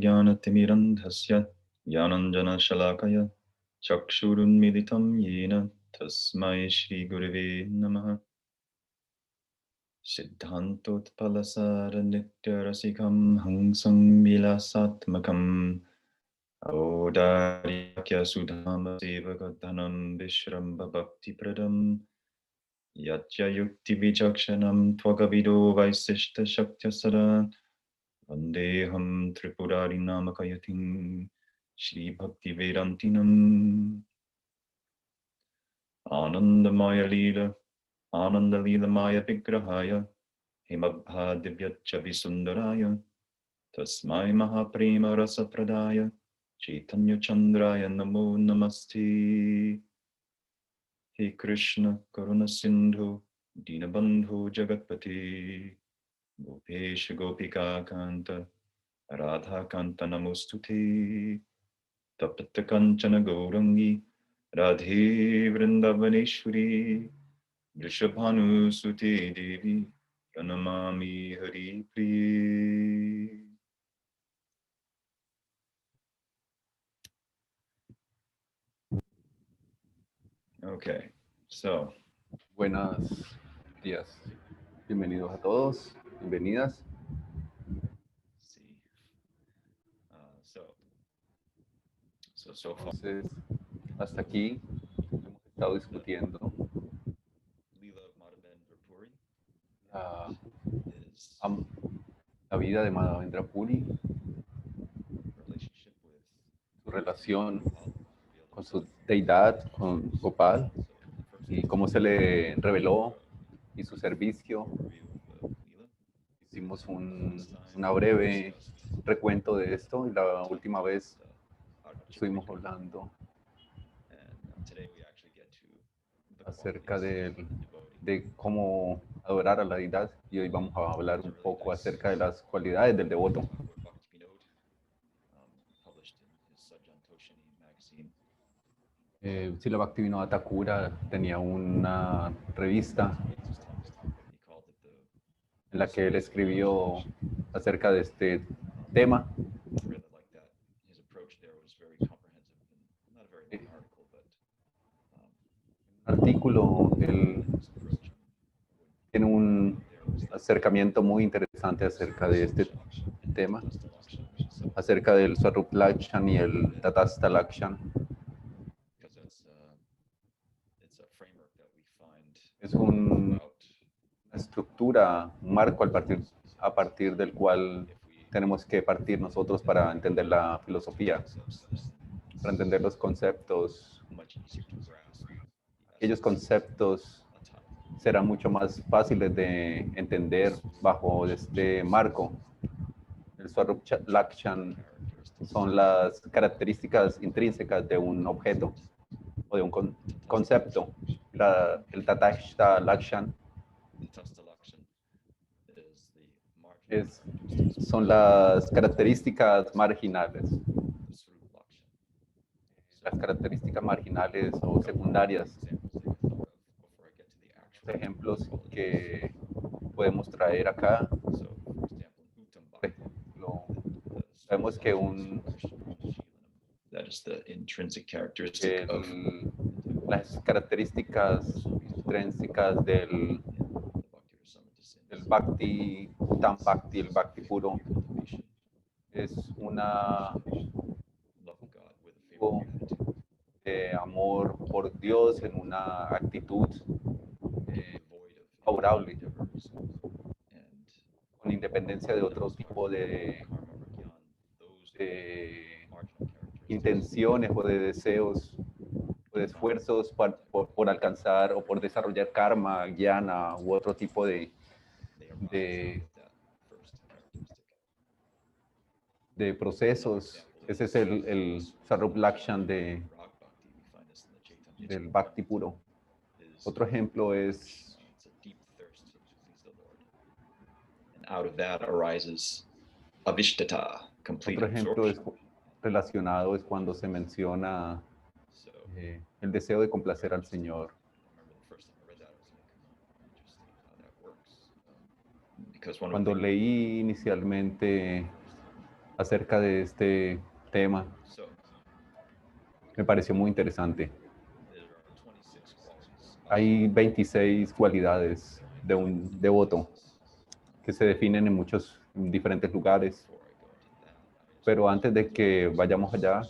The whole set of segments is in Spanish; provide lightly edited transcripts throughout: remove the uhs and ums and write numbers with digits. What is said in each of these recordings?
ज्ञानतिमिरन्धस्य ज्ञानञ्जनशलाकया चक्षुरुन्मिलितं येन तस्मै श्रीगुरवे नमः। सिद्धान्तोत्पलसारनित्यरसिकं हंसं विलासात्मकम् औदार्यक्यसुधामसेवकधनं विश्रम्भभक्तिप्रदम् यच्च युक्तिविचक्षणं त्वकविदो वैशिष्टशक्त्यसदा वन्देऽहं त्रिपुरारिनामकयतिं श्रीभक्तिवेदान्तिनम् आनन्दमय विग्रहाय हिमभ्रादिव्यच्च विसुन्दराय तस्मै महाप्रेमरसप्रदाय चैतन्यचन्द्राय नमो नमस्ते। हे कृष्ण करुण सिन्धु दीनबन्धु जगत्पते गोपेश गोपिका कान्त राधाकान्त नमोऽस्तुते। तप्त कंचन गौरंगी राधे वृंदावनेश्वरी वृषभानुसुते देवी प्रणमामि हरिप्रिये। Okay, so. Buenos días. Bienvenidos a todos, bienvenidas. See. So far. Entonces, hasta aquí hemos estado discutiendo la vida de Madhavendra Puri, su relación con su deidad, con Gopal, y cómo se le reveló y su servicio. Hicimos una breve recuento de esto y la última vez estuvimos hablando acerca de cómo adorar a la deidad y hoy vamos a hablar un poco acerca de las cualidades del devoto. Srila Bhaktivinoda Thakura tenía una revista en la que él escribió acerca de este tema. Artículo, él tiene un acercamiento muy interesante acerca de este tema, acerca del Swarup Lakshan y el Tatastha Lakshan. Es una estructura, un marco a partir del cual tenemos que partir nosotros para entender la filosofía, para entender los conceptos. Aquellos conceptos serán mucho más fáciles de entender bajo este marco. El Swarup Lakshan son las características intrínsecas de un objeto o de un concepto. El Tatastha Lakshan son las características marginales. Las características marginales o secundarias. Ejemplos que podemos traer acá. Por ejemplo, sabemos que las características intrínsecas del Bhakti, Uttam Bhakti, el Bhakti puro, es una de amor por Dios en una actitud favorable, con independencia de otro tipo de intenciones o de deseos o de esfuerzos por alcanzar o por desarrollar karma, jnana u otro tipo de procesos. Ese es el Swarup Lakshan del Bhakti puro. Otro ejemplo es relacionado es cuando se menciona el deseo de complacer al Señor. Cuando leí inicialmente acerca de este tema. So Me pareció muy interesante. there are 26 qualities Hay 26 cualidades de un devoto que se definen en muchos en diferentes lugares, before I go into that. pero antes de que vayamos allá,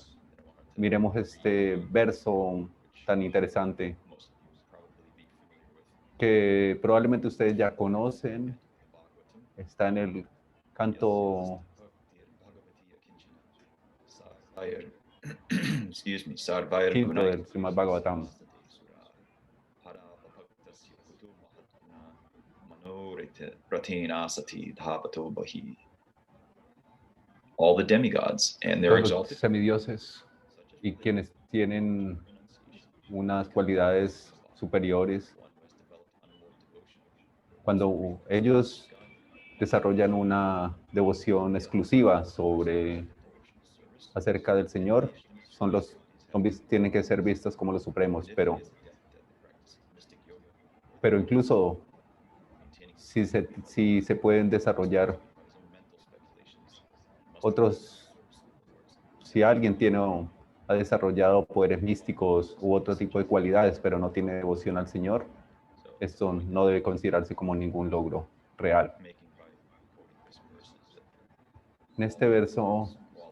miremos este verso tan interesante Most of you will probably be familiar with que probablemente ustedes ya conocen. Bhagavatam. Está en el canto Bhagavatiya Kinchana. Sarvayar. Excuse me. Sarvayar quinto Gunai. del Srimad Bhagavatam. Vastate Sura. Parabhaktasya Kutu Mahatmana Manorite Pratina Sati Dhavato Bahi. All the demigods and their Todos los exalted semidioses such as y quienes tienen renunciation, unas cualidades superiores, one who has developed unalloyed devotion. cuando ellos desarrollan una devoción exclusiva sobre Devotional service. acerca del Señor, tienen que ser vistos como los supremos, If it is a deadly practice, mystic yoga, pero incluso maintaining si se pueden desarrollar by his own mental speculations, must otros, service to the Lord's. si alguien ha desarrollado poderes místicos u otro tipo de cualidades, pero no tiene devoción al Señor, So, esto no debe considerarse como ningún logro real. making by quoting this verse is that En este verso, qualities are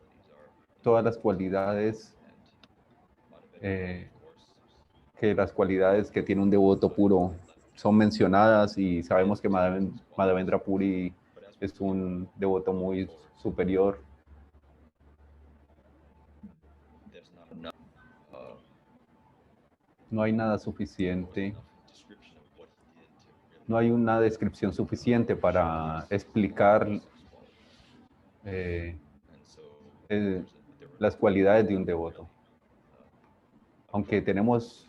todas las cualidades, and Madhavendra, eh, of course, que las cualidades que tiene un devoto puro son mencionadas y sabemos que Madhavendra Puri but as we es un devoto muy superior. there's not enough No hay nada wasn't suficiente, enough description of what he did to really no hay una descripción suficiente para explicar those qualities. eh, And so eh, there were las cualidades de un devoto. Aunque tenemos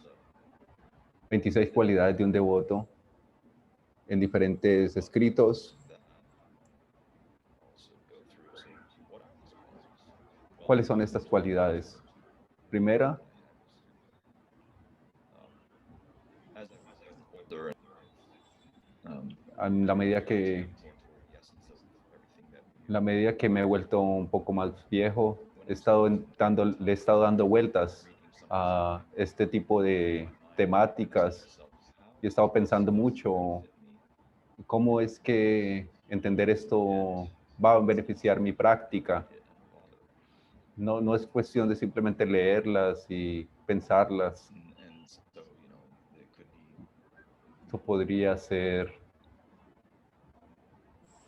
26 cualidades de un devoto en diferentes escritos, that also go through saying, what are these qualities? ¿cuáles son estas cualidades? Primera, As I was older, en la medida que more toward the essence of everything that we En la medida que me he vuelto un poco más viejo, le he estado dando vueltas a este tipo de temáticas y he estado pensando mucho cómo es que entender esto va a beneficiar mi práctica. No es cuestión de simplemente leerlas y pensarlas. and so it could be Esto podría ser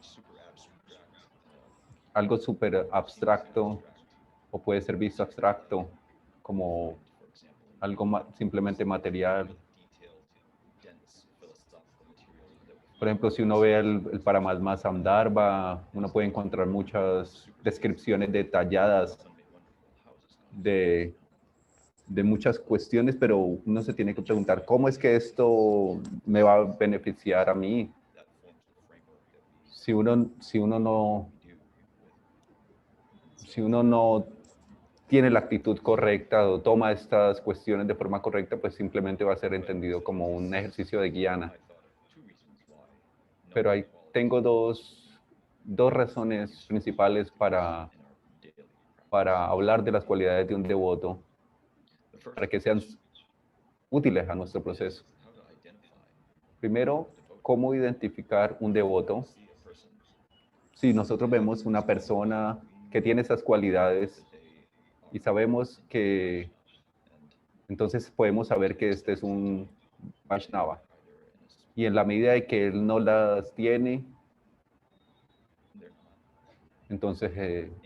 super abstract, algo súper abstracto abstract, o puede ser visto abstracto como for example, algo simplemente material. detailed, dense philosophical material that we Por ejemplo, si uno ve el Paramatma Samdharma, uno puede encontrar muchas descripciones detalladas some may wonder, well, how is this going de muchas cuestiones, pero uno se tiene que preguntar, ¿cómo es que esto me va a beneficiar a mí? that forms the framework that Si uno no, we do with si uno no tiene la actitud correcta o toma estas cuestiones de forma correcta, pues simplemente va a ser entendido como un ejercicio de guiana. I thought of two reasons why Pero ahí tengo dos razones principales in our daily practice. para hablar de las cualidades de un devoto, The first para que sean útiles a nuestro is proceso. how to identify Primero, cómo identificar un devoto. see a person Si nosotros vemos una persona que tiene esas cualidades they y sabemos que and entonces podemos saber que este es un Vaishnava. either in a Y en la medida de que él no las tiene, they're not entonces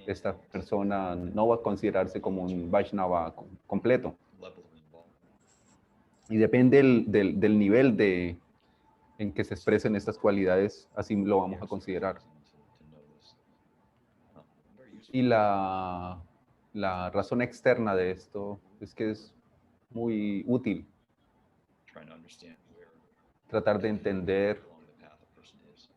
esta persona no va a considerarse como un Vaishnava completo. level of involvement. Y depende del nivel en que se expresen estas cualidades, así lo vamos a considerar. To know this. Very useful. Y la razón externa de esto es que es muy útil Trying to understand where tratar de entender along the path a person is.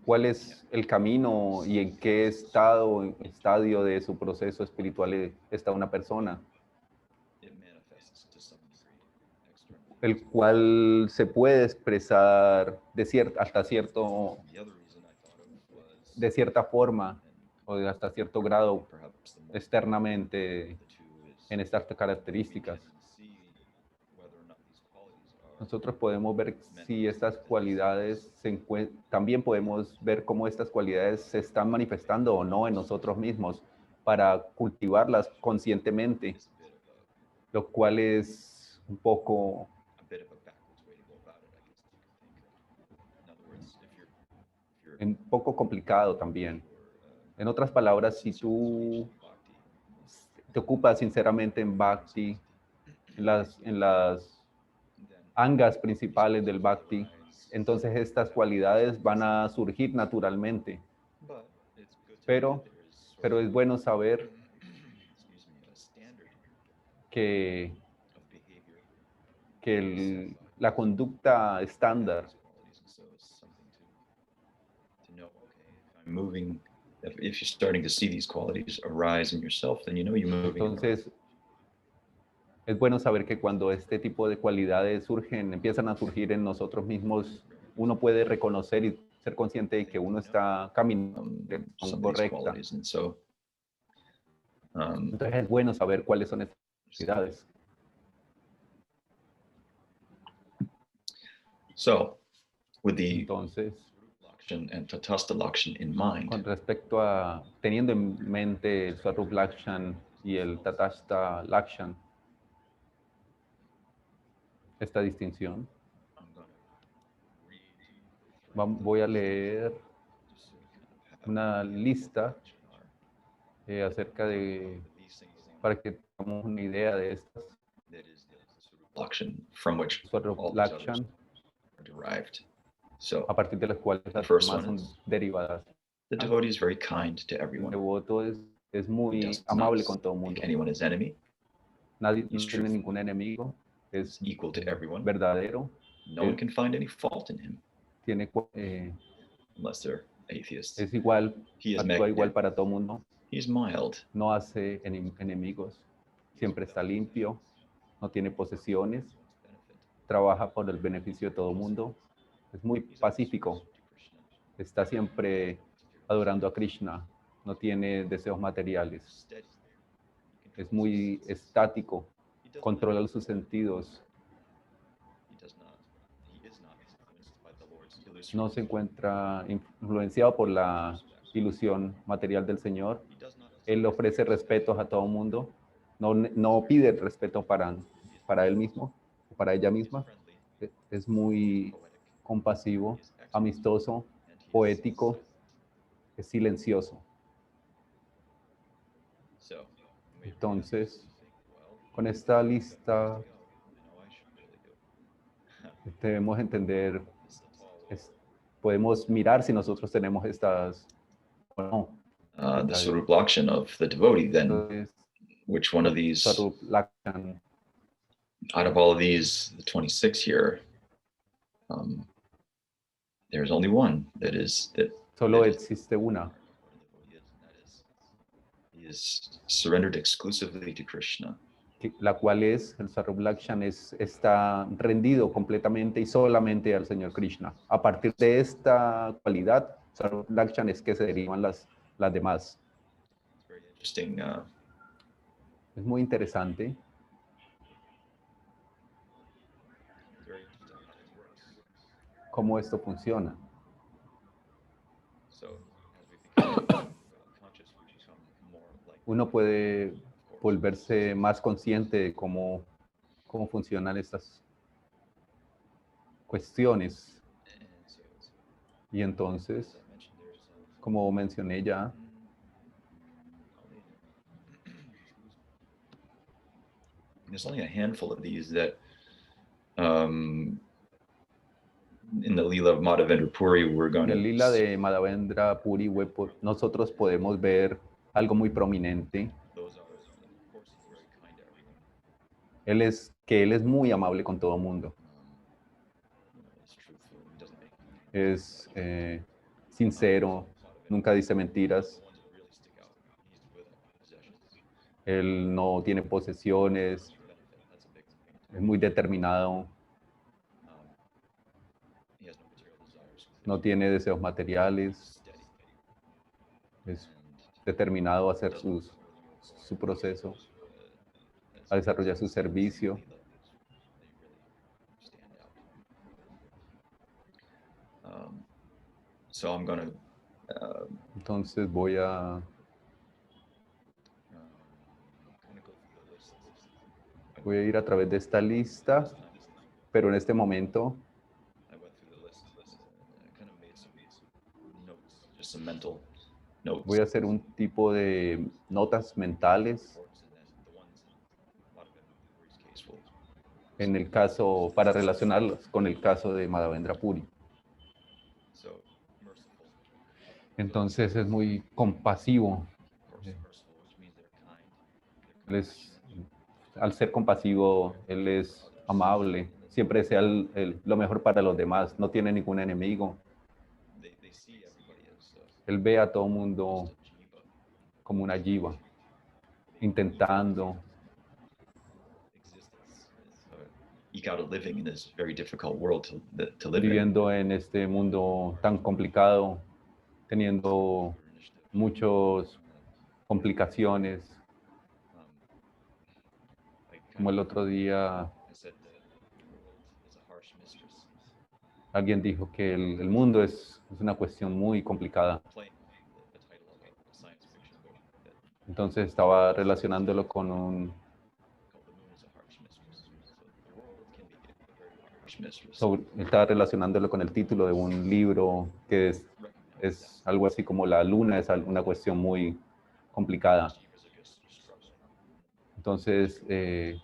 cuál es el camino y en qué estadio de su proceso espiritual está una persona, It manifests to some degree externally. el cual se puede expresar hasta cierto The other reason I thought of de cierta forma o de hasta cierto grado perhaps the more externamente the two is en estas we características. can see whether or not these qualities are Nosotros podemos ver si estas cualidades también podemos ver cómo estas cualidades se están manifestando o no en nosotros mismos para cultivarlas conscientemente, is a bit of lo cual es un poco a bit of a backwards way to go about it, I guess you could think of. In other words, if you're un poco complicado también. or, En otras palabras, si sincere tú bhakti, te ocupas sinceramente en Bhakti, en las then angas principales del Bhakti, arise, entonces estas cualidades van a surgir naturalmente. but it's good to Pero, know that there is sort pero of es bueno saber excuse me, a standard que, of behavior la conducta that estándar, these qualities, and so it's something to know. Okay, if I'm moving, if you're starting to see these qualities arise in yourself, then you know you're moving. in the right entonces es bueno saber que cuando este tipo de cualidades surgen, empiezan a surgir en nosotros mismos, uno puede reconocer y ser consciente de que uno está caminando en la dirección some of these correcta. qualities, and so Entonces es bueno saber cuáles son estas cualidades. so with the Entonces, Lakshan and Tatastha Lakshan in mind, con respecto a teniendo en mente el Swarup Lakshan y el Tatastha Lakshan, esta distinción, I'm going to read voy a leer just so we kind of have una lista Lakshan are. acerca de, These things para que tengamos una idea de estas, that is the Swarup Lakshan from which Swarup all these others Lakshan, are derived. So a partir de las cuales las first demás one son is derivadas. the devotee is very kind to El everyone. devoto es He muy does amable not con todo el mundo. make anyone his enemy. Nadie He's no tiene truthful. ningún enemigo, es He's equal to everyone. verdadero, No one can find any fault in him tiene, unless they're atheists. es igual, He is actúa igual magnetic. para todo el mundo, He's mild. no hace enemigos, siempre está limpio, no tiene posesiones, trabaja por el beneficio de todo el mundo, es muy pacífico, está siempre adorando a Krishna, no tiene deseos materiales, es muy estático, controla sus sentidos, no se encuentra influenciado por la ilusión material del Señor. Él ofrece respetos a todo el mundo, no pide respeto para él mismo, para ella misma. Es muy compasivo, amistoso, poético, es silencioso. Entonces, con esta lista debemos entender, podemos mirar si nosotros tenemos estas o no. The Swarup Lakshan of the devotee, then Entonces, which one of these, Swarup Lakshan, out of all of these, the 26 here, there's only one that solo existe una, he is surrendered exclusively to Krishna. la cual es, el Swarup Lakshan está rendido completamente y solamente al Señor Krishna. A partir de esta cualidad, Swarup Lakshan es que se derivan las demás. It's very interesting. Es muy interesante Very interesting how this works. cómo esto funciona. So as we become conscious, we become more like. Uno puede volverse más consciente de cómo funcionan estas cuestiones. Y entonces, como mencioné ya, There's only a handful of these that in the Leela of Madhavendra Puri we're going en el to lila de Madhavendra Puri, nosotros podemos ver algo muy prominente. those are, of course, he's very kind to everyone. Él es muy amable con todo el mundo. He's truthful. He doesn't make Es sincero, nunca dice mentiras. the ones that really stick out. He's without possessions. Él no tiene posesiones, Benefit. That's a big thing. es muy determinado, He has no material desires. no tiene deseos materiales, Steady. es determinado a hacer su proceso, a desarrollar su servicio. So I'm going to Entonces voy a ir a través de esta lista, pero en este momento I went through the list. I kind of made some notes, just some mental notes. voy a hacer un tipo de notas mentales en el caso, para relacionarlos con el caso de Madhavendra Puri. Entonces es muy compasivo. Al ser compasivo, él es amable, siempre desea lo mejor para los demás, no tiene ningún enemigo. Él ve a todo mundo como una jiva, intentando eke out a living in this very difficult world to live in. viviendo en este mundo tan complicado, teniendo muchas complicaciones. Como el otro día alguien dijo que el mundo es una cuestión muy complicada. Entonces estaba relacionándolo con él estaba relacionándolo con el título de un libro que es algo así como la luna es una cuestión muy complicada. Entonces, el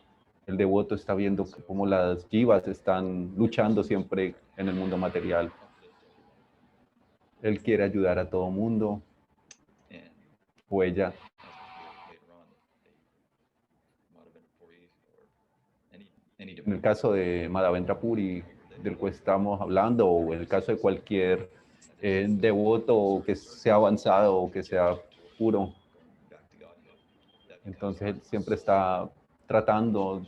devoto está viendo cómo las jivas están luchando siempre en el mundo material. Él quiere ayudar a todo mundo, o ella. En el caso de Madhavendra Puri, del cual estamos hablando, o en el caso de cualquier devoto que sea avanzado o que sea puro, entonces él siempre está tratando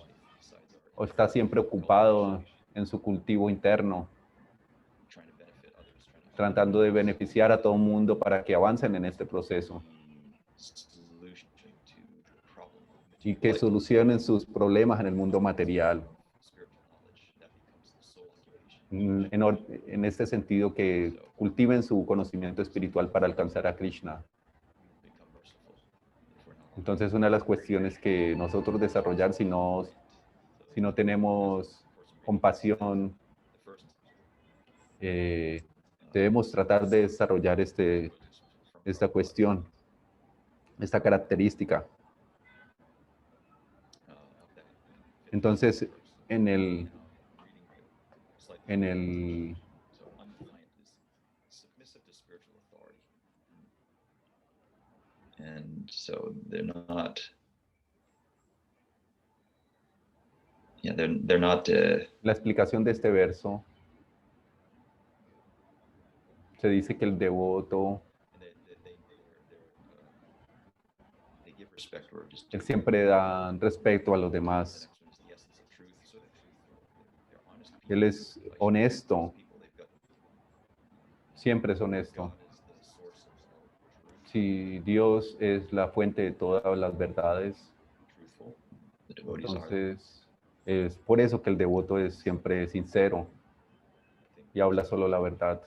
o está siempre ocupado en su cultivo interno, tratando de beneficiar a todo el mundo para que avancen en este proceso y que solucionen sus problemas en el mundo material. En este sentido, que cultiven su conocimiento espiritual para alcanzar a Krishna. Entonces, una de las cuestiones que nosotros desarrollar, si no tenemos compasión, debemos tratar de desarrollar esta cuestión, esta característica. Entonces, en el And so they're not, yeah, they're not. La explicación de este verso se dice que el devoto él siempre da respeto a los demás. Él es honesto, siempre es honesto. Si Dios es la fuente de todas las verdades, entonces es por eso que el devoto es siempre sincero y habla solo la verdad.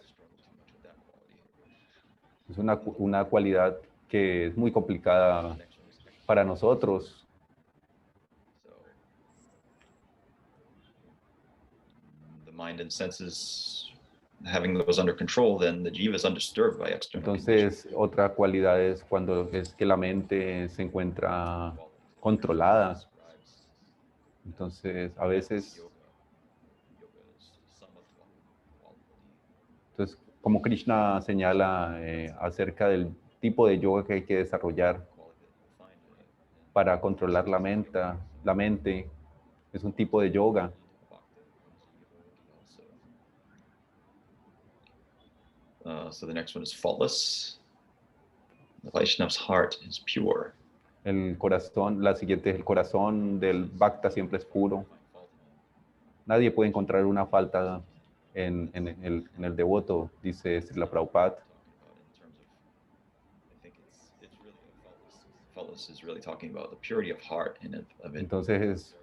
Es una cualidad que es muy complicada para nosotros. Mind and senses having those under control, then the jiva is undisturbed by external conditions. Entonces, otra cualidad es cuando es que la mente se encuentra controlada. Entonces, a veces, como Krishna señala acerca del tipo de yoga que hay que desarrollar para controlar la mente, es un tipo de yoga. So the next one is faultless. The Vaishnav's heart is pure. El corazón, la siguiente es el corazón del Bhakta siempre es puro. Nadie puede encontrar una falta en el devoto, dice Srila Prabhupada. it's really faultless is really talking about the purity of heart and of Entonces,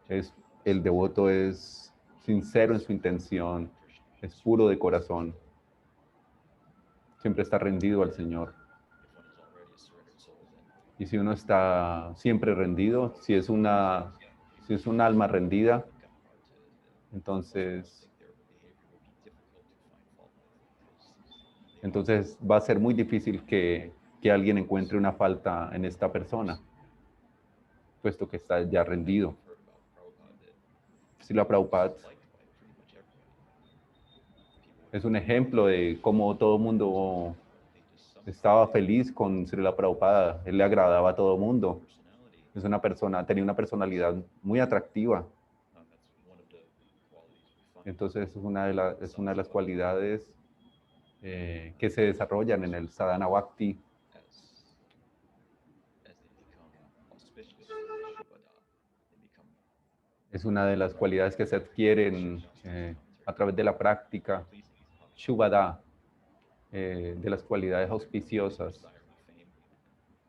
intention. el devoto es sincero en su intención, es puro de corazón, siempre está rendido al Señor. If one is already a surrendered soul, then Y si uno está siempre rendido, si es un alma rendida, they've got hard to. entonces, Their behavior will be difficult to find fault with because entonces va a ser muy difícil que alguien encuentre una falta en esta persona, puesto que está ya rendido. I've heard about Prabhupada that Srila Prabhupada liked by pretty much everybody. People es un ejemplo de cómo todo el mundo they just somehow estaba feliz con Srila Prabhupada. Él le agradaba a todo el mundo. personality. Es una persona, tenía una personalidad muy atractiva. That's one of the qualities we find. Entonces es una de las cualidades que se desarrollan en el sadhana bhakti. As they become auspicious, Shubhada, they become Es una de las cualidades que se adquieren a través de la práctica. pleasing. Shubhada, de las cualidades auspiciosas, Desire of fame.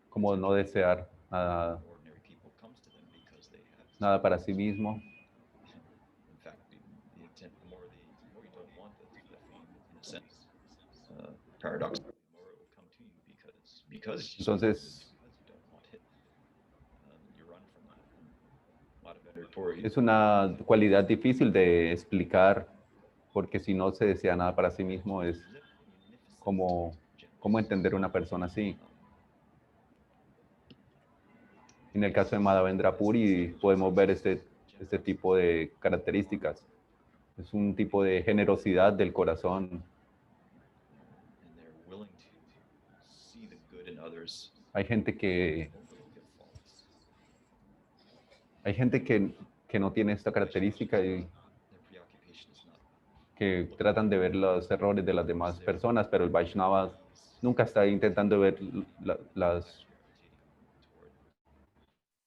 como no desear Ordinary people comes to them because they have. nada para sí mismo. In fact, the intent, the more you don't want the fame, in a sense, paradoxically, the more it will come to you because Entonces, you don't want it. You run from that. Madhavendra Puri. es una cualidad difícil de explicar, porque si no se desea nada para sí mismo, es como cómo entender una persona así. En el caso de Madhavendra Puri podemos ver este tipo de características. Es un tipo de generosidad del corazón. And they're willing to see the good in others, Hay gente que overlook their faults. no tiene esta característica y Their preoccupation is not que tratan de ver los errores de las demás personas, pero el Vaishnava nunca está intentando ver las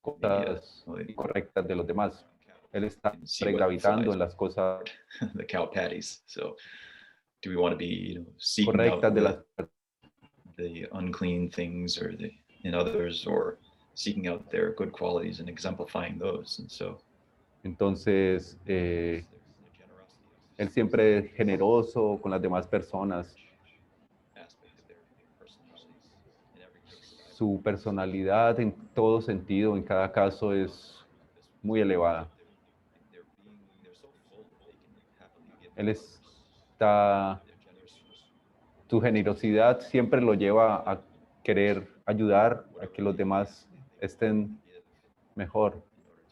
cosas incorrectas de los demás. Él está gravitando en las cosas the cow patties. So, do we want to be, seeking out correctas de las the unclean things or in others, or seeking out their good qualities and exemplifying those? And so, Entonces, there's the generosity él siempre es generoso con las demás personas. aspect of their personalities in every case. Su personalidad en todo sentido, en cada caso, es muy elevada. They're so full that they can happily give Él to others. está, They're generous. su generosidad siempre lo lleva a querer ayudar a que los demás estén mejor. In order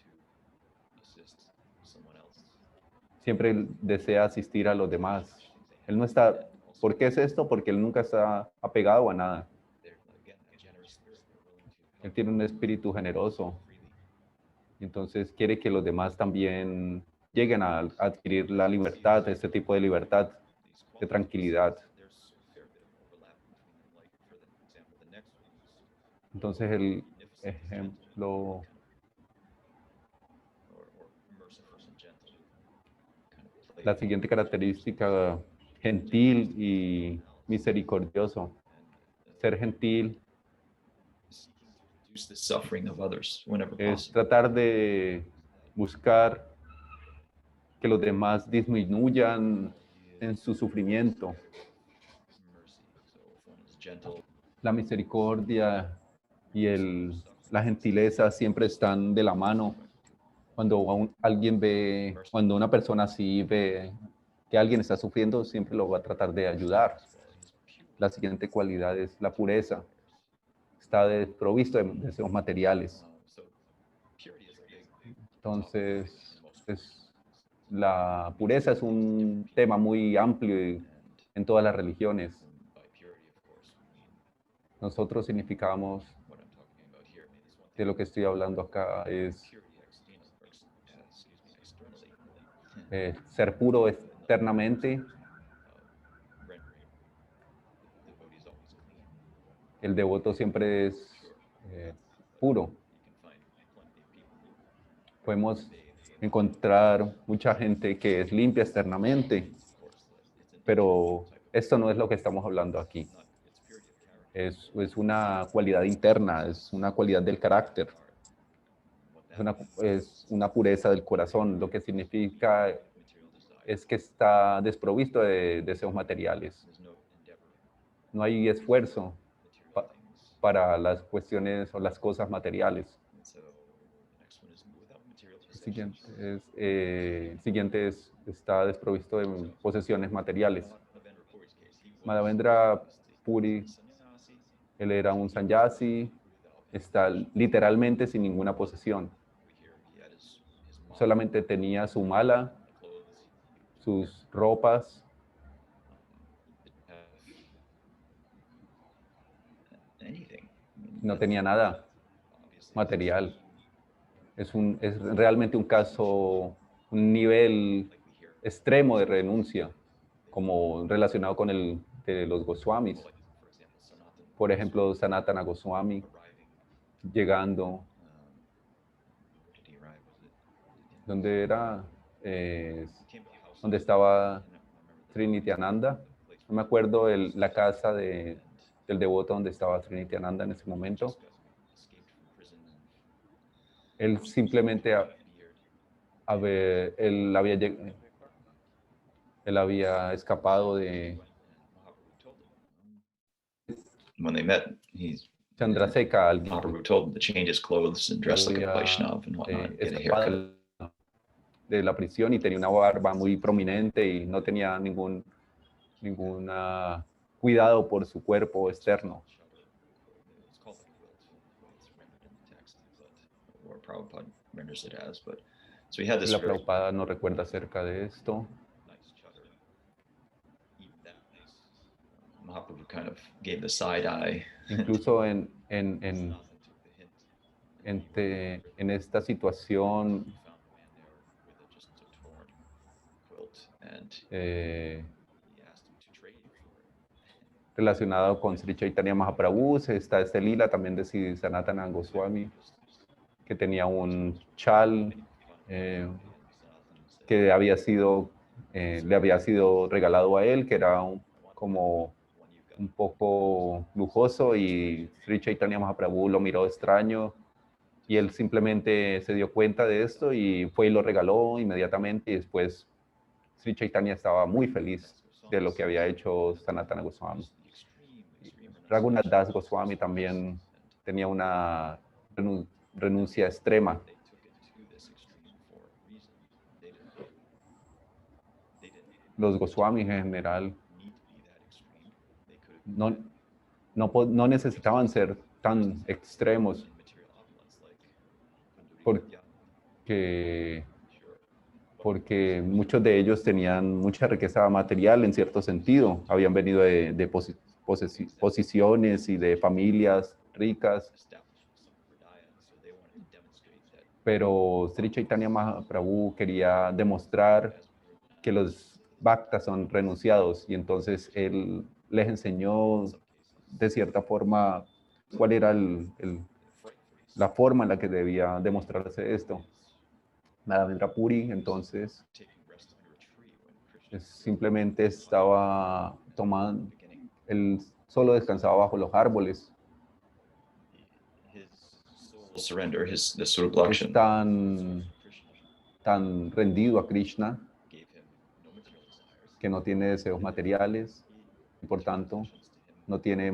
to assist someone else. Siempre él desea asistir a los demás. Él no está, ¿por qué es esto? Porque él nunca está apegado a nada. They're, again, a generous spirit. They're willing to Él tiene un espíritu generoso. freely. Entonces quiere que los demás también lleguen a adquirir la libertad, este tipo de libertad, de tranquilidad. There's a fair bit of overlap between them. Like, for example, the next one is Entonces el ejemplo, or merciful and gentle. Kind of play la siguiente característica, gentil y misericordioso. Ser gentil seeking to reduce the suffering of others whenever es possible. tratar de buscar que los demás disminuyan en su sufrimiento. Mercy. So if one is gentle, La misericordia y la gentileza siempre están de la mano. Cuando cuando una persona así ve que alguien está sufriendo, siempre lo va a tratar de ayudar. La siguiente cualidad es la pureza. Está desprovisto de deseos materiales. so purity is a big Entonces, la pureza es un tema muy amplio en todas las religiones. by purity, of course, we mean Nosotros significamos, what I'm talking about here. I mean, this one de lo que estoy hablando acá, es purity externally, ser puro externamente. rendering the devotees always clean. El devoto siempre es puro. You can find plenty of people Podemos encontrar mucha gente que es limpia externamente, of course, it's pero esto no es lo que estamos hablando aquí. it's purity of character. es una cualidad interna, es una cualidad del carácter, es una pureza del corazón, lo que significa es que está desprovisto de deseos materiales. No hay esfuerzo para las cuestiones o las cosas materiales. Siguiente está desprovisto de posesiones materiales. Madhavendra Puri, él era un sannyasi, está literalmente sin ninguna posesión. Solamente tenía su mala, sus ropas, no tenía nada material. Es realmente un caso, un nivel extremo de renuncia, como relacionado con el de los Goswamis. Por ejemplo, Sanatana Goswami llegando, donde era, donde estaba Trinityananda. No me acuerdo la casa del devoto donde estaba Trinityananda en ese momento. Él simplemente él había escapado de When they met, Chandrasekha, alguien Mahaprabhu told him to change his clothes and dress like a Vaishnav and whatnot, get a haircut. de la prisión y tenía una barba muy prominente y no tenía ningún cuidado por su cuerpo externo. La Prabhupada no recuerda acerca de esto. Mahaprabhu kind of gave the side eye. Incluso en esta situación relacionado con Sri Chaitanya Mahaprabhu, está este lila también de Sri Sanatana Goswami, que tenía un chal que le había sido regalado a él, que era como un poco lujoso, y Sri Chaitanya Mahaprabhu lo miró extraño y él simplemente se dio cuenta de esto y fue y lo regaló inmediatamente, y después Sri Chaitanya estaba muy feliz de lo que había hecho Sanatana Goswami. Raghunath Das Goswami también tenía una renuncia extrema. Los Goswami en general no necesitaban ser tan extremos, porque muchos de ellos tenían mucha riqueza material en cierto sentido. Habían venido de posiciones y de familias ricas. Pero Sri Chaitanya Mahaprabhu quería demostrar que los bhaktas son renunciados, y entonces él les enseñó de cierta forma cuál era la forma en la que debía demostrarse esto. Madhavendra Puri entonces simplemente estaba tomando, él solo descansaba bajo los árboles. Es tan rendido a Krishna que no tiene deseos materiales y por tanto no tiene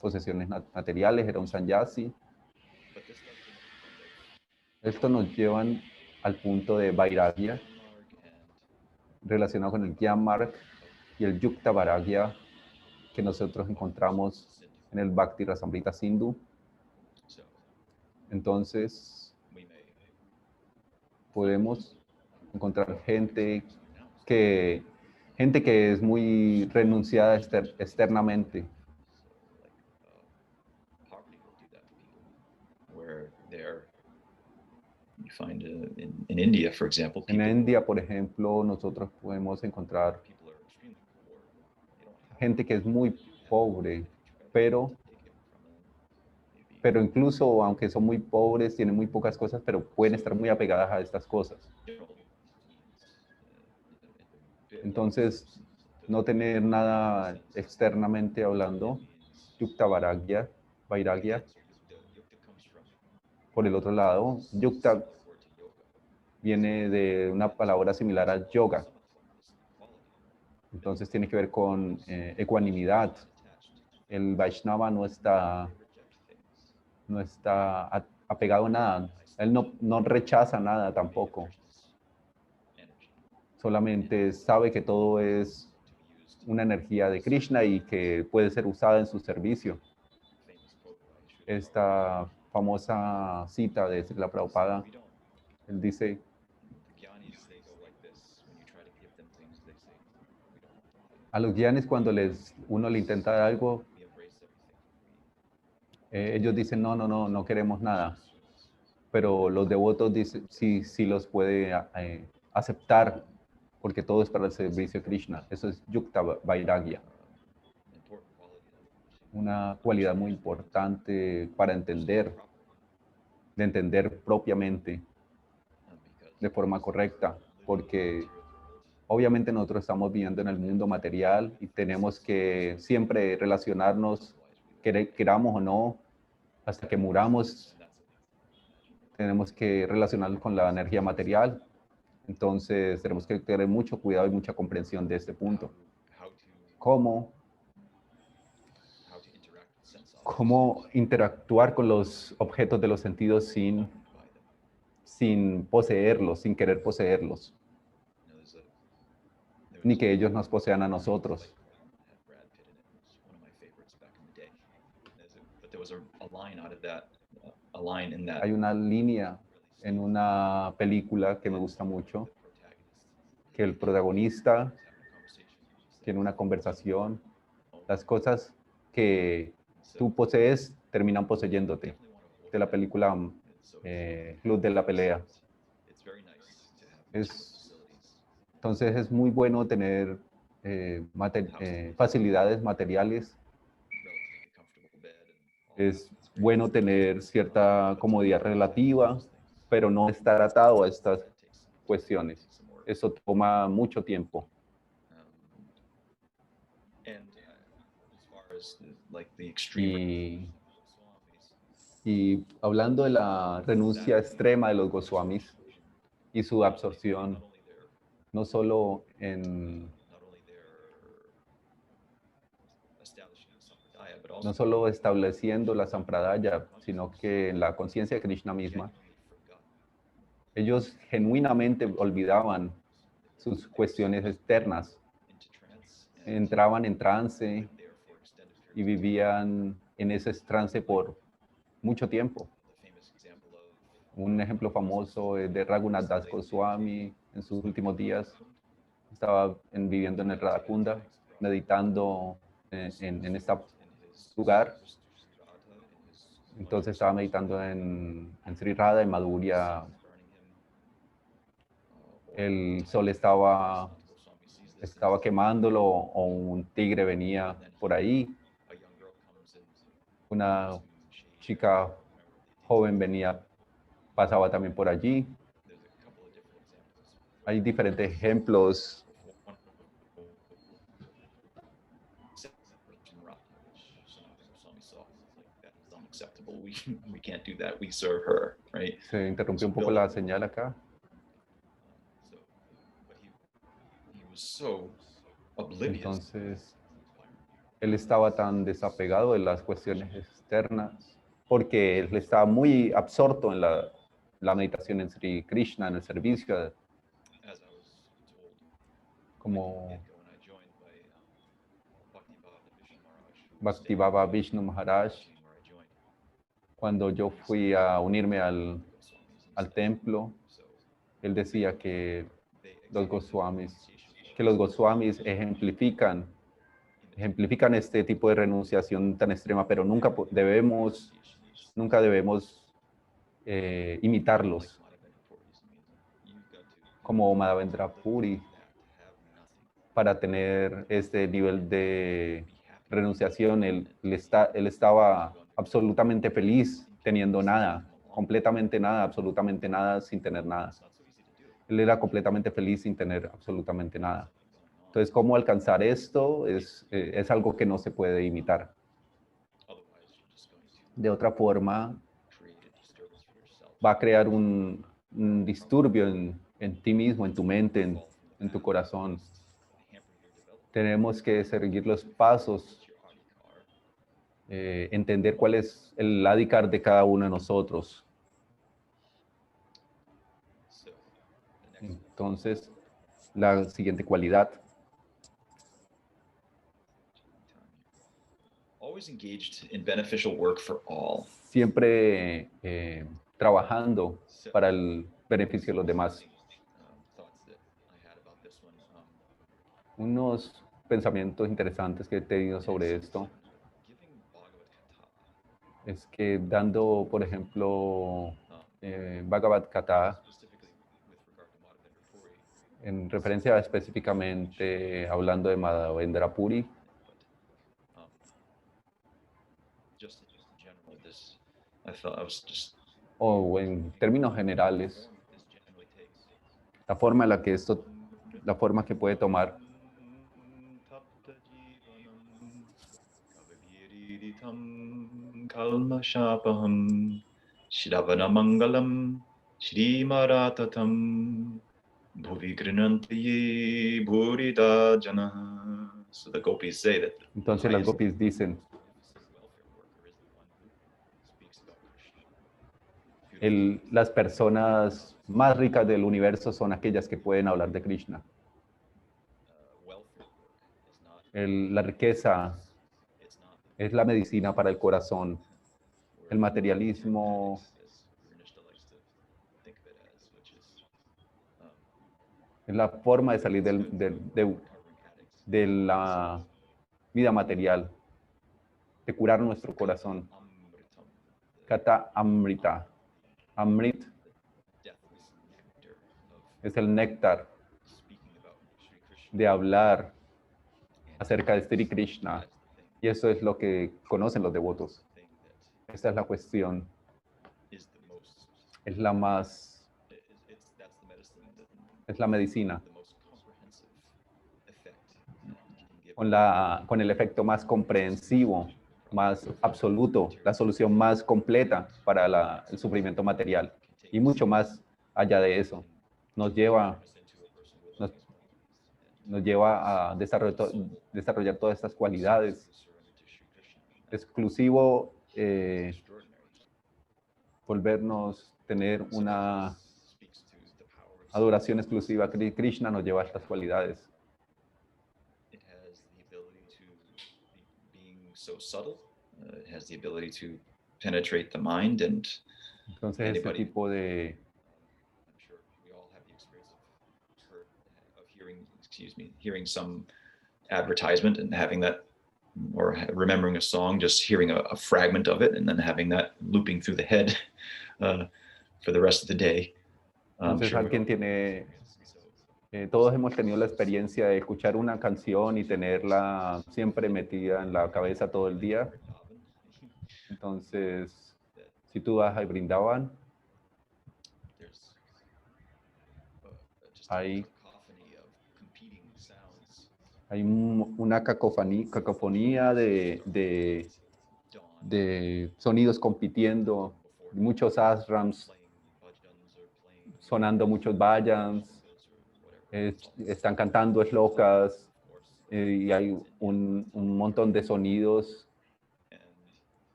posesiones materiales, era un sannyasi. Esto nos lleva al punto de Vairagya, relacionado con el Gyan Marg y el Yukta Vairagya que nosotros encontramos en el Bhakti Rasamrita Sindhu. Entonces, podemos encontrar gente que es muy renunciada externamente. In India, for example, en India, por ejemplo, nosotros podemos encontrar gente que es muy pobre, pero incluso aunque son muy pobres, tienen muy pocas cosas, pero pueden estar muy apegadas a estas cosas. Entonces, no tener nada externamente hablando Yukta Vairagya, Vairagya. Again, so yukta comes from Por el otro lado, Yukta similar word to yoga. viene de una palabra similar a yoga. Samatha is quality. Entonces tiene que ver con ecuanimidad. Not attached to things. El Vaishnava no está, They reject things. apegado a nada. Él no rechaza nada tampoco. Krishna's energy Solamente sabe que todo es to be used. una energía de Krishna y que puede ser usada en su servicio. Famous quote by Srila Prabhupada. Esta famosa cita de Srila Prabhupada, We don't. él dice, The Gyanis, they go like this. When you try to give them things, they say, we don't want them. a los gyanis cuando uno le intenta dar algo, We embrace everything. ellos dicen, no queremos nada. Service. Pero los devotos dicen, sí los puede aceptar porque todo es para el servicio de Krishna. Eso es Yukta Vairagya, Important quality to una cualidad muy importante para entender, properly. de entender propiamente, Because de forma correcta, porque material world, obviamente nosotros estamos viviendo en el mundo material y tenemos que siempre relacionarnos, queramos o no, hasta que muramos, and that's a tenemos que relacionarnos con la energía material. Entonces tenemos que tener mucho cuidado y mucha comprensión de este punto. how Cómo to interact with sense objects cómo interactuar con los objetos de los sentidos by them. sin poseerlos, sin querer poseerlos, You know, there ni was que ellos nos posean a nosotros. had Brad Pitt in it. It was one of my favorites back in the day. But there was a line out of that, a line in that Hay una línea en una película que me gusta mucho, protagonist que el protagonista was having a conversation. He said, tiene una conversación, "Oh, las cosas que tú posees terminan poseyéndote, definitely want to avoid de la that." película And so Club de la Pelea. it's very nice to have Es- material facilities. Entonces es muy bueno tener facilidades materiales, Relatively comfortable bed and all es bueno tener cierta comodidad relativa, those things. pero no estar atado a estas That takes cuestiones. some work. Eso toma mucho tiempo. And as far as like the extreme Y, Goswamis, y hablando de la renuncia extrema de los Goswamis y su not absorción, only their no solo en not only their establishing the sampradaya, but also no solo estableciendo la sampradaya, sino que en la conciencia de Krishna misma, genuinely forgot ellos genuinamente olvidaban sus cuestiones externas, into trance and entraban en trance there for extended y periods. vivían en ese trance por mucho tiempo. The famous example of Un ejemplo famoso es de Raghunath Das Goswami en sus últimos días. Estaba viviendo en el Radhakunda, meditando en este lugar. Entonces estaba meditando en Sri Radha, en Madhurya. El sol estaba quemándolo o un tigre venía por ahí. Una chica joven venía, pasaba también por allí. Hay diferentes ejemplos. We can't do that. We serve her, right? Se interrumpió un poco la señal acá. So, but he was so oblivious. Entonces, él estaba tan desapegado de las cuestiones externas porque él estaba muy absorto en la meditación en Sri Krishna, en el servicio, As I was told, como when I joined by Bhakti Bhakti Baba Vishnu Maharaj. where I joined Cuando yo fui a unirme al Goswamis. templo, So él decía que they los executed Goswamis, renunciation que los Goswamis ejemplifican este tipo de renunciación tan extrema, pero nunca debemos imitarlos, como Madhavendra Puri, para tener este nivel de renunciación. Él estaba absolutamente feliz teniendo nada, completamente nada, absolutamente nada, sin tener nada. Él era completamente feliz sin tener absolutamente nada. Entonces, ¿cómo alcanzar esto? Es algo que no se puede imitar. De otra forma, create a disturbance for yourself. va a crear un disturbio en ti mismo, en tu mente, en tu corazón. Hamper your development. Tenemos que seguir los pasos, It's your ADICAR. entender cuál es el ADICAR de cada uno de nosotros. So, the next Entonces, la siguiente cualidad, always engaged in beneficial work for all. siempre trabajando para el beneficio de los demás. Thoughts that I had about this one. Unos pensamientos interesantes que he tenido sobre esto Giving Bhagavad Gita, es que dando, por ejemplo, Bhagavad Gita, specifically with regard to Madhavendra Puri, en referencia específicamente hablando de Madhavendra Puri, but just in general, this I thought I was just o en términos generales, this generally takes. la forma en la que esto, la forma que puede tomar Tapta jivanam kavaviritam kalmashapaham shravana mangalam shrimaratatam bhuvi grinanti bhurida janaha. So the gopis say that the Entonces las highest gopis dicen, beneficent welfare worker is the one who speaks about Krishna. las personas más ricas del universo son aquellas que pueden hablar de Krishna. Welfare work is not La riqueza it's not es la medicina para el corazón. El materialismo as Vernishta likes to think of it as, which is es la forma de salir recovering addicts. de la vida material, de curar nuestro corazón. Amritam, Kata Amrita. Amrit the deathless nectar of es el néctar speaking about Sri Krishna. de hablar And acerca de Sri Krishna. that's the thing, Y eso es lo que conocen los devotos. thing that Esta es la cuestión. is the most. Es la más, That's the medicine that es la medicina. the most comprehensive effect that can give. Con el efecto más comprensivo, más absoluto, la solución más completa para el sufrimiento material. Y mucho más allá de eso. Nos lleva, nos lleva a desarrollar todas estas cualidades. Exclusivo, volvernos, tener una adoración exclusiva a Krishna nos lleva a estas cualidades. It has the ability to being so subtle. It has the ability to penetrate the mind, and Entonces, este Anybody- tipo de, I'm sure we all have the experience of hearing some advertisement and having that, or remembering a song, just hearing a fragment of it, and then having that looping through the head for the rest of the day. I'm entonces sure we alguien all- tiene, So, todos hemos tenido la experiencia de escuchar una canción y tenerla siempre metida en la cabeza todo el día. Entonces, si tú vas a Brindavan, there's just Hay- a cacophony of competing sounds. hay una cacofonía Dawn, de sonidos compitiendo, before muchos ashrams, playing bhajans or playing sonando muchos bhajans, or whatever. están cantando shlokas, Of course. y hay un montón de sonidos. And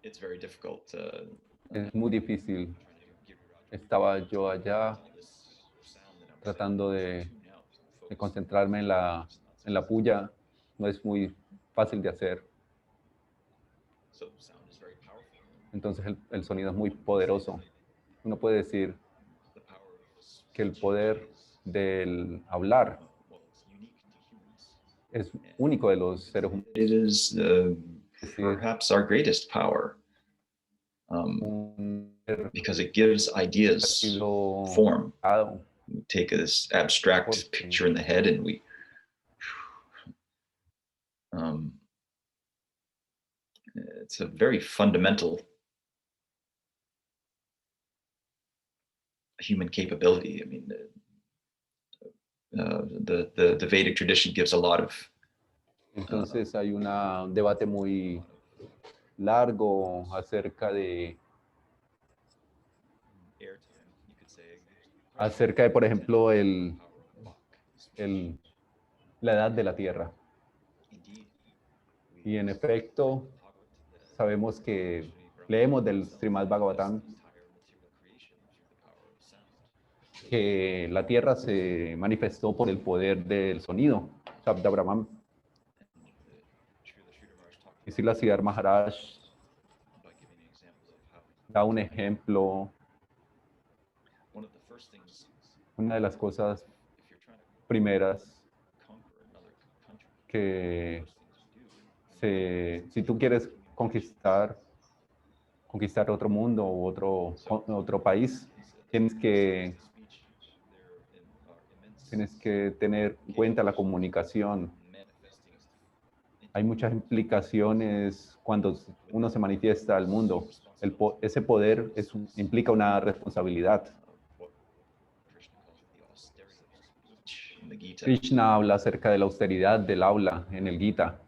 it's very difficult Es muy difícil. trying to do Giriraj Estaba yo allá all this sound that I'm tratando saying, de tune out, de focus. concentrarme en la puya. No es muy fácil de hacer. So sound is very powerful. Entonces el sonido es muy poderoso. Uno puede decir The power of que el speech poder is, del hablar well, it's unique to humans. es único de los seres humanos. It is decir, perhaps our greatest power, un ser because it gives ideas estilo form. dado. We take this abstract Okay. picture in the head and we it's a very fundamental human capability. I mean, the Vedic tradition gives a lot of Entonces hay un debate muy largo acerca de, airtime, you could say. acerca de, por ejemplo, la edad de la Tierra. Indeed, Y en efecto, sabemos que leemos del Srimad Bhagavatam que la Tierra se manifestó por el poder del sonido, Shabda Brahman. Y Srila Siddhar Maharaj da un ejemplo. Una de las cosas primeras que si tú quieres conquistar otro mundo o otro país, tienes que tener en cuenta la comunicación. Hay muchas implicaciones cuando uno se manifiesta al mundo. Ese poder implica una responsabilidad. Krishna habla acerca de la austeridad del habla en el Gita.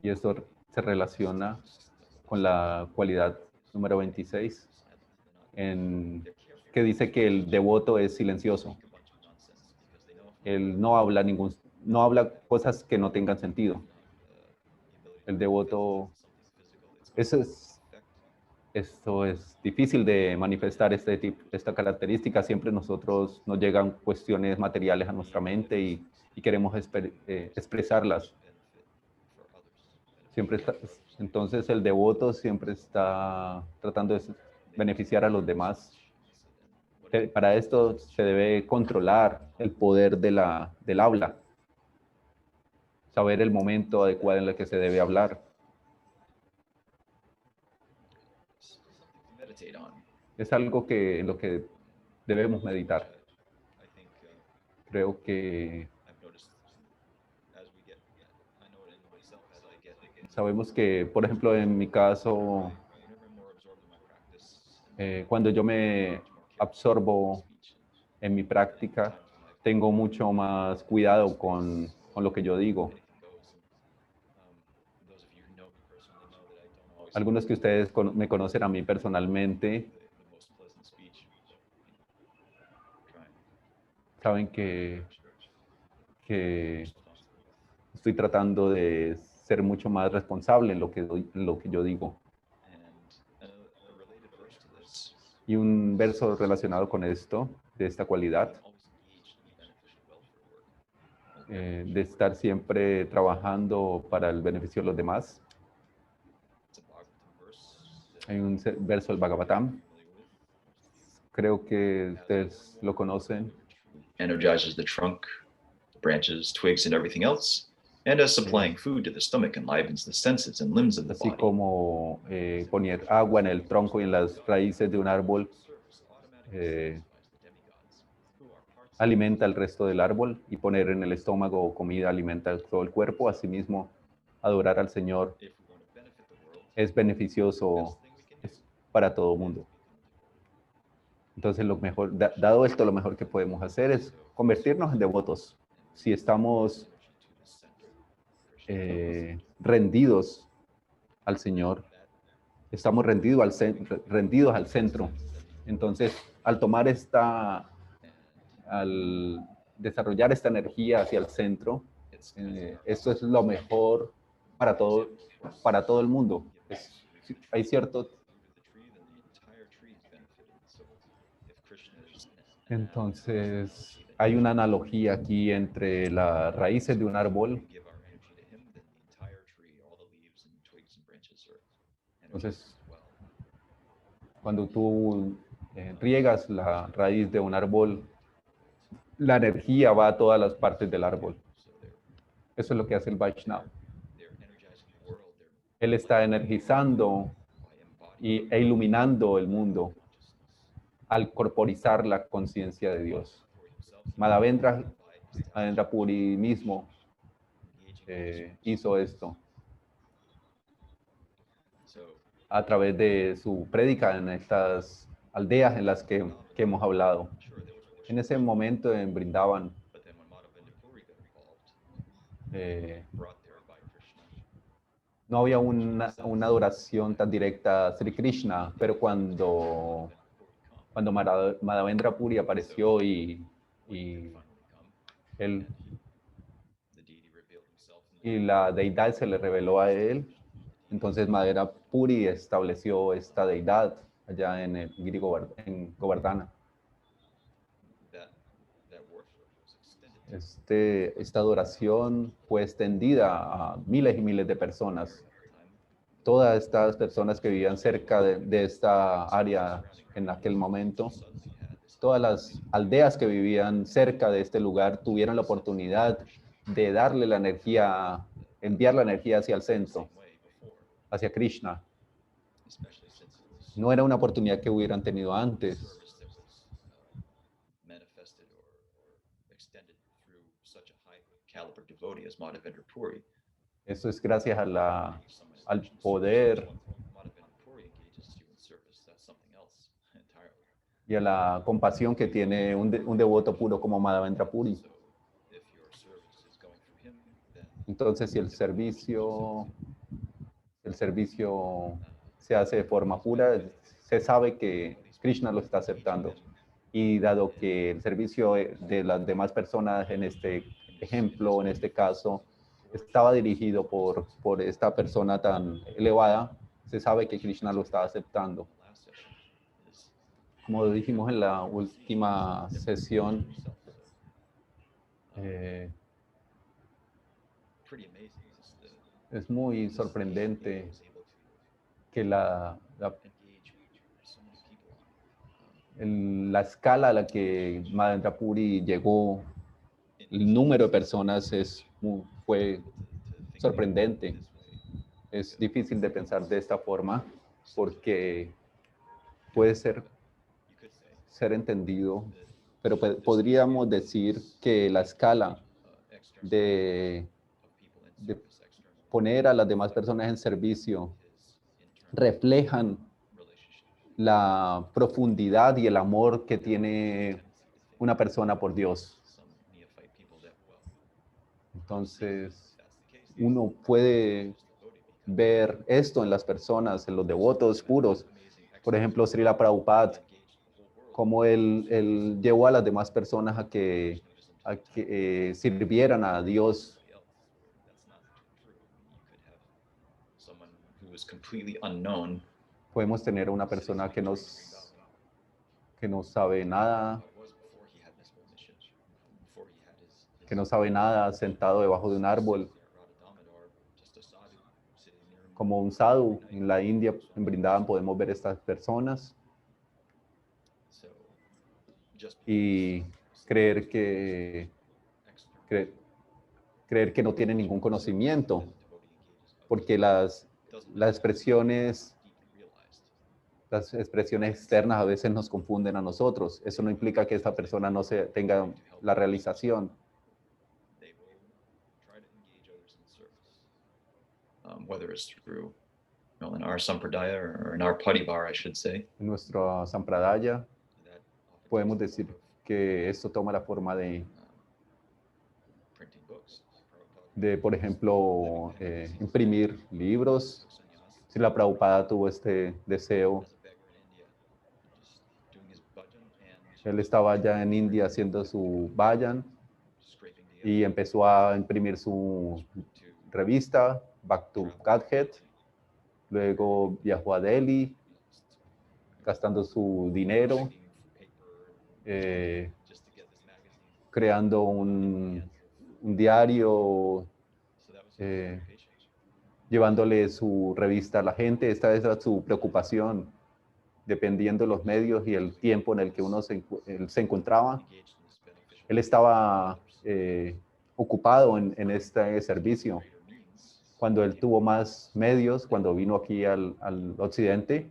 Y esto se relaciona con la cualidad número 26, que dice que el devoto es silencioso. Él no habla cosas que no tengan sentido. El devoto, esto es difícil de manifestar esta característica. Siempre nos llegan cuestiones materiales a nuestra mente y queremos expresarlas. Entonces el devoto siempre está tratando de beneficiar a los demás. Para esto se debe controlar el poder del habla, saber el momento adecuado en el que se debe hablar. Es algo en lo que debemos meditar. Creo que sabemos que, por ejemplo, en mi caso, cuando yo me absorbo en mi práctica, tengo mucho más cuidado con lo que yo digo. Algunos que ustedes me conocen a mí personalmente saben que estoy tratando de ser mucho más responsable en lo que yo digo. Y un verso relacionado con esto, de esta cualidad, de estar siempre trabajando para el beneficio de los demás. Hay un verso del Bhagavatam, creo que ustedes lo conocen. Energizes the trunk, branches, twigs, and everything else, and as supplying food to the stomach enlivens the senses and limbs of the Así body. como poner agua en el tronco y en las raíces de un árbol, alimenta el resto del árbol, y poner en el estómago comida alimenta todo el cuerpo. Asimismo, adorar al Señor es beneficioso para todo el mundo. Entonces, dado esto, lo mejor que podemos hacer es convertirnos en devotos. Si estamos rendidos al Señor, estamos rendidos al centro. Entonces, al desarrollar esta energía hacia el centro, esto es lo mejor para todo el mundo. Hay cierto... Entonces, hay una analogía aquí entre las raíces de un árbol. Entonces, cuando tú riegas la raíz de un árbol, la energía va a todas las partes del árbol. Eso es lo que hace el Vaishnava. Él está energizando e iluminando el mundo al corporizar la conciencia de Dios. Madhavendra Puri mismo hizo esto a través de su prédica en estas aldeas en las que hemos hablado. En ese momento en Brindavan, brought there by Krishna. no había una adoración tan directa a Sri Krishna, pero cuando Madhavendra Puri apareció y él The deity revealed himself in y la deidad se le reveló a él, entonces Madhavendra Puri estableció esta deidad allá en el en Govardhana. that worship was extended to Esta adoración fue extendida a miles y miles de personas. that time. Todas estas personas que vivían cerca de esta área en aquel momento, Suddenly had this todas las aldeas que vivían cerca de este lugar tuvieron la oportunidad de darle la energía, enviar la energía hacia el centro, same way before, hacia Krishna. especially since it was No era una oportunidad que hubieran tenido antes. service that was manifested or extended through such a high caliber devotee as Madhavendra Puri. Eso es gracias a Someone al engages in poder service, once Madhavendra Puri engages you in service, that's something else entirely. y a la compasión que tiene un devoto puro como Madhavendra Puri. So if your service is going through him, then Entonces, si el servicio se hace de forma pura, se sabe que Krishna lo está aceptando. Y dado que el servicio de las demás personas en este ejemplo, en este caso, estaba dirigido por esta persona tan elevada, se sabe que Krishna lo está aceptando. last session is Como dijimos en la última sesión, yourself. So, pretty amazing. Just es muy this sorprendente being was able to que la engage so many people la escala a la que Madhavendra Puri llegó, el número de personas fue sorprendente. Es difícil de pensar de esta forma porque puede ser entendido, pero podríamos decir que la escala de poner a las demás personas en servicio reflejan la profundidad y el amor que tiene una persona por Dios. Entonces, uno puede ver esto en las personas, en los devotos puros. Por ejemplo, Srila Prabhupada, como él llevó a las demás personas a que sirvieran a Dios. Completely unknown. Podemos tener una persona que no sabe nada, sentado debajo de un árbol, como un sadhu. En la India, en Vrindavan, podemos ver estas personas y creer que no tienen ningún conocimiento, porque las expresiones externas a veces nos confunden a nosotros. Eso no implica que esta persona no tenga la realización. Whether it's through, in our sampradaya or in our parivar, I should say. En nuestra sampradaya podemos decir que esto toma la forma por ejemplo, imprimir libros. Si la Prabhupada tuvo este deseo, él estaba allá en India haciendo su bhajan y empezó a imprimir su revista, Back to Godhead. Luego viajó a Delhi, gastando su dinero, creando un diario, llevándole su revista a la gente. Esta era su preocupación, dependiendo de los medios y el tiempo en el que él se encontraba. Él estaba ocupado en este servicio. Cuando él tuvo más medios, cuando vino aquí al occidente,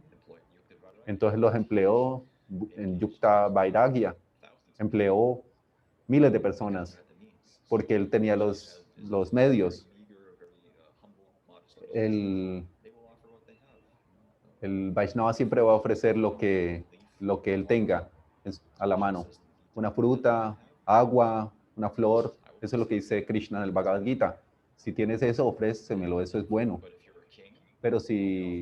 entonces los empleó en Yukta Vairagya. Empleó miles de personas porque él tenía los medios. El Vaishnava siempre va a ofrecer lo que él tenga a la mano. Una fruta, agua, una flor. Eso es lo que dice Krishna en el Bhagavad Gita. Si tienes eso, ofrécemelo, eso es bueno. But if you're a king, Pero you don't si,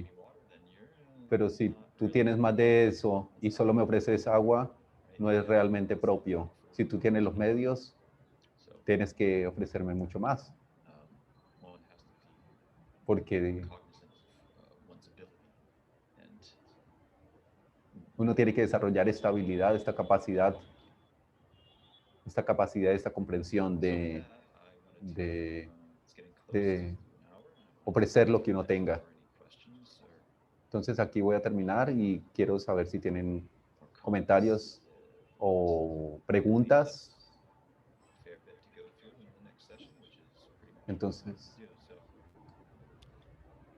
offer me water, then you're pero si not tú really tienes más de eso y solo me ofreces agua, no es realmente something propio. offer Si tú tienes los medios, So tienes que ofrecerme mucho más, one has to be porque cognizant of one's ability and uno tiene que desarrollar esta habilidad, esta capacidad, esta comprensión so with de, that, I wanted de, it's getting close de to an hour. And I wanted ofrecer lo to que uno open it tenga. for any questions Entonces aquí voy a terminar y quiero saber si tienen or comments. comentarios o preguntas. A fair bit to go through in the next session, which is pretty much Entonces, what we do.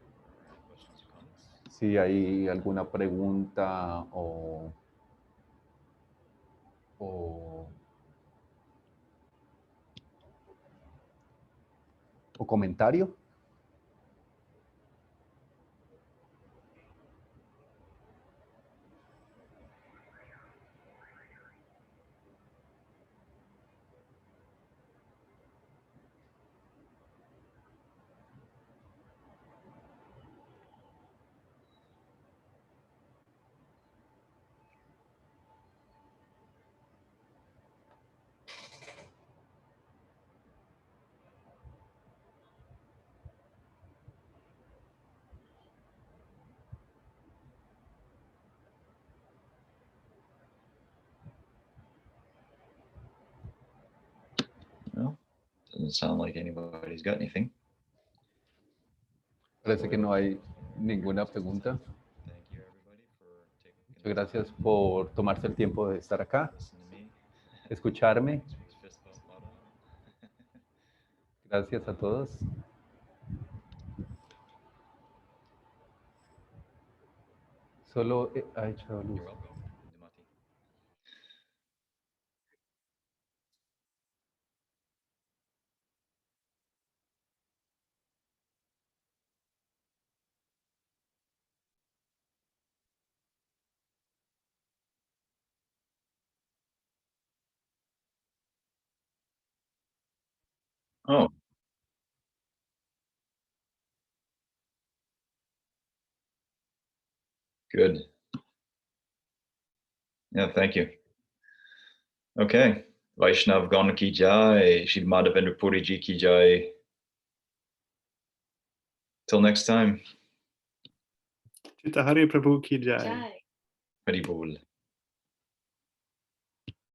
So, any questions or comments? si hay alguna pregunta o comentario. No, doesn't sound like anybody's got anything. Parece que no hay ninguna pregunta. Thank you, everybody, for taking Muchas gracias por tomarse el tiempo de estar acá, listen to me. escucharme. Next week's fist bump motto. Gracias a todos. Solo ha hecho luz. You're welcome, Dumati. Oh, good. Yeah, thank you. Okay. Vaishnav Gon ki jai, Shri Madhavendra Puri ji ki jai. Till next time. Chitahari Prabhu ki jai. Hari Bol.